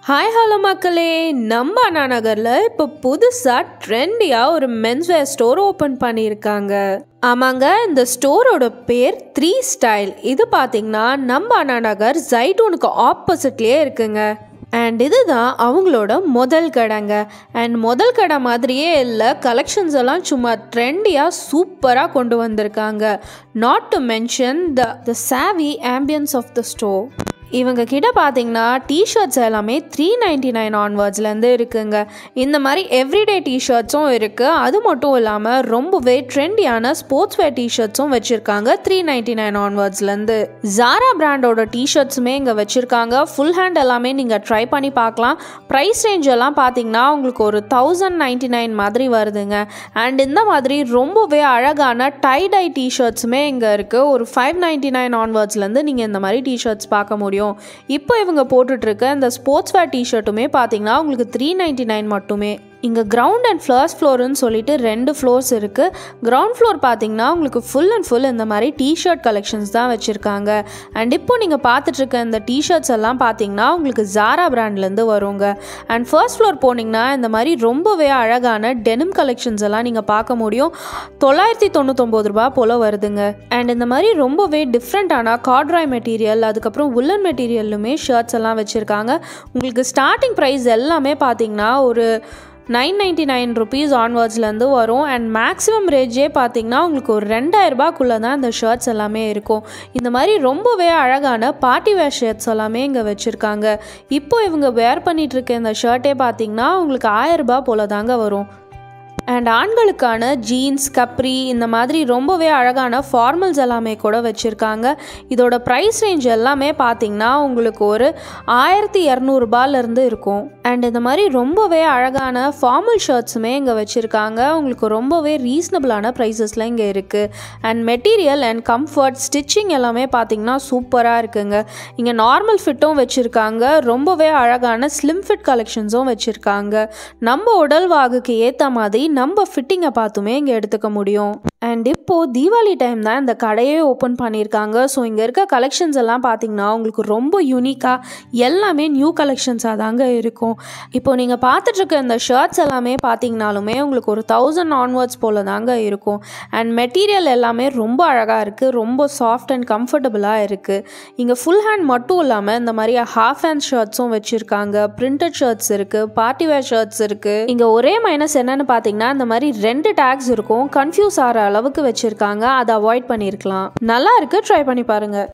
Hi hello மக்களே, நம்ம அண்ணா நகரில் இப்போ புதுசாக ட்ரெண்டியாக ஒரு மென்ஸ்வேர் ஸ்டோர் ஓப்பன் பண்ணியிருக்காங்க. ஆமாங்க, இந்த ஸ்டோரோட பேர் 3 ஸ்டைல். இது பார்த்திங்கன்னா நம்ம அண்ணா நகர் ஜைட்டூனுக்கு ஆப்போசிட்லேயே இருக்குங்க. அண்ட் இதுதான் அவங்களோட முதல் கடைங்க. அண்ட் முதல் கடை மாதிரியே இல்லை, கலெக்ஷன்ஸ் எல்லாம் சும்மா ட்ரெண்டியாக சூப்பராக கொண்டு வந்திருக்காங்க. நாட் டு மென்ஷன் த சாவி ஆம்பியன்ஸ் ஆஃப் த ஸ்டோர். இவங்க கிட்ட பார்த்தீங்கன்னா டிஷர்ட்ஸ் எல்லாமே 399 ஆன்வர்ட்ஸ்லேருந்து இருக்குங்க. இந்த மாதிரி எவ்ரிடே டிஷர்ட்ஸும் இருக்குது. அது மட்டும் இல்லாமல் ரொம்பவே ட்ரெண்டியான ஸ்போர்ட்ஸ் வேர் டிஷர்ட்ஸும் வச்சுருக்காங்க 399 ஆன்வர்ட்ஸ்லேருந்து. ஜாரா பிராண்டோட டிஷர்ட்ஸுமே இங்கே வச்சுருக்காங்க. ஃபுல் ஹேண்ட் எல்லாமே நீங்கள் ட்ரை பண்ணி பார்க்கலாம். ப்ரைஸ் ரேஞ்ச் எல்லாம் பார்த்தீங்கன்னா உங்களுக்கு ஒரு 1099 மாதிரி வருதுங்க. அண்ட் இந்த மாதிரி ரொம்பவே அழகான டை-டை டிஷர்ட்ஸுமே இங்கே இருக்குது. ஒரு 599 ஆன்வர்ட்ஸ்லேருந்து நீங்கள் இந்த மாதிரி டிஷர்ட்ஸ் பார்க்க முடியும். இப்போ இவங்க போட்டுட்ருக்க இந்த ஸ்போர்ட்ஸ் வேர் டிஷர்ட்டுமே பார்த்தீங்கன்னா உங்களுக்கு 399 மட்டுமே. இங்கே கிரவுண்ட் அண்ட் ஃபர்ஸ்ட் ஃப்ளோர்னு சொல்லிட்டு 2 ஃப்ளோர்ஸ் இருக்குது. கிரவுண்ட் ஃப்ளோர் பார்த்தீங்கன்னா உங்களுக்கு ஃபுல் அண்ட் ஃபுல் இந்த மாதிரி டிஷர்ட் கலெக்ஷன்ஸ் தான் வச்சுருக்காங்க. அண்ட் இப்போ நீங்கள் பார்த்துட்ருக்க இந்த டிஷர்ட்ஸ் எல்லாம் பார்த்தீங்கன்னா உங்களுக்கு ஜாரா பிராண்ட்லேருந்து வருங்க. அண்ட் ஃபர்ஸ்ட் ஃப்ளோர் போனீங்கன்னா இந்த மாதிரி ரொம்பவே அழகான டெனிம் கலெக்ஷன்ஸ் எல்லாம் நீங்கள் பார்க்க முடியும். 999 ரூபா போல் வருதுங்க. அண்ட் இந்த மாதிரி ரொம்பவே டிஃப்ரெண்ட்டான கார்ட்ராய் மெட்டீரியல், அதுக்கப்புறம் உல்லன் மெட்டீரியல்லுமே ஷர்ட்ஸ் எல்லாம் வச்சுருக்காங்க. உங்களுக்கு ஸ்டார்டிங் ப்ரைஸ் எல்லாமே பார்த்தீங்கன்னா ஒரு 999 ருபீஸ் ஆன்வர்ட்ஸ்லேருந்து வரும். அண்ட் மேக்ஸிமம் ரேஞ்சே பார்த்தீங்கன்னா உங்களுக்கு ஒரு 2000 ரூபாய்க்குள்ளே தான் இந்த ஷர்ட்ஸ் எல்லாமே இருக்கும். இந்த மாதிரி ரொம்பவே அழகான பார்ட்டி வேர் ஷர்ட்ஸ் எல்லாமே இங்கே வச்சுருக்காங்க. இப்போ இவங்க வேர் பண்ணிகிட்ருக்க இந்த ஷர்ட்டே பார்த்தீங்கன்னா உங்களுக்கு 1000 ரூபாய் போல் தாங்க வரும். அண்ட் ஆண்களுக்கான ஜீன்ஸ், கப்ரி, இந்த மாதிரி ரொம்பவே அழகான ஃபார்மல்ஸ் எல்லாமே கூட வச்சுருக்காங்க. இதோட ப்ரைஸ் ரேஞ்ச் எல்லாமே பார்த்திங்கன்னா உங்களுக்கு ஒரு 1200 ரூபாயிலேருந்து இருக்கும். அண்ட் இந்த மாதிரி ரொம்பவே அழகான ஃபார்மல் ஷர்ட்ஸுமே இங்கே வச்சுருக்காங்க. உங்களுக்கு ரொம்பவே ரீசனபிளான ப்ரைஸஸில் இங்கே இருக்குது. And material and comfort, stitching எல்லாமே பார்த்திங்கன்னா சூப்பராக இருக்குங்க. இங்கே நார்மல் ஃபிட்டும் வச்சுருக்காங்க. ரொம்பவே அழகான ஸ்லிம் ஃபிட் கலெக்ஷன்ஸும் வச்சுருக்காங்க. நம்ம உடல் வாகுக்கு ஏற்ற மாதிரி நம்ம ஃபிட்டிங்கை பார்த்துமே இங்கே எடுத்துக்க முடியும். அண்ட் இப்போது தீபாவளி டைம் தான் இந்த கடையே ஓப்பன் பண்ணியிருக்காங்க. ஸோ இங்கே இருக்க கலெக்ஷன்ஸ் எல்லாம் பார்த்திங்கன்னா உங்களுக்கு ரொம்ப யூனிக்காக எல்லாமே நியூ கலெக்ஷன்ஸாக தாங்க இருக்கும். இப்போது நீங்கள் பார்த்துட்ருக்க இந்த ஷர்ட்ஸ் எல்லாமே பார்த்திங்கனாலுமே உங்களுக்கு ஒரு 1000 ஆன்வர்ட்ஸ் போல் தாங்க இருக்கும். அண்ட் மெட்டீரியல் எல்லாமே ரொம்ப அழகாக இருக்குது. ரொம்ப சாஃப்ட் அண்ட் கம்ஃபர்டபுளாக இருக்குது. இங்கே ஃபுல் ஹேண்ட் மட்டும் இல்லாமல் இந்த மாதிரி ஹாஃப் ஹேண்ட் ஷர்ட்ஸும் வச்சுருக்காங்க. பிரிண்டட் ஷர்ட்ஸ் இருக்குது, பார்ட்டி வேர் ஷர்ட்ஸ் இருக்குது. இங்கே ஒரே மைனஸ் என்னென்னு பார்த்தீங்கன்னா இந்த மாதிரி 2 டேக்ஸ் இருக்கும். கன்ஃபியூஸ் ஆகிற அளவுக்கு வச்சுருக்காங்க. அதை அவாய்ட் பண்ணியிருக்கலாம். நல்லா இருக்குது, ட்ரை பண்ணி பாருங்கள்.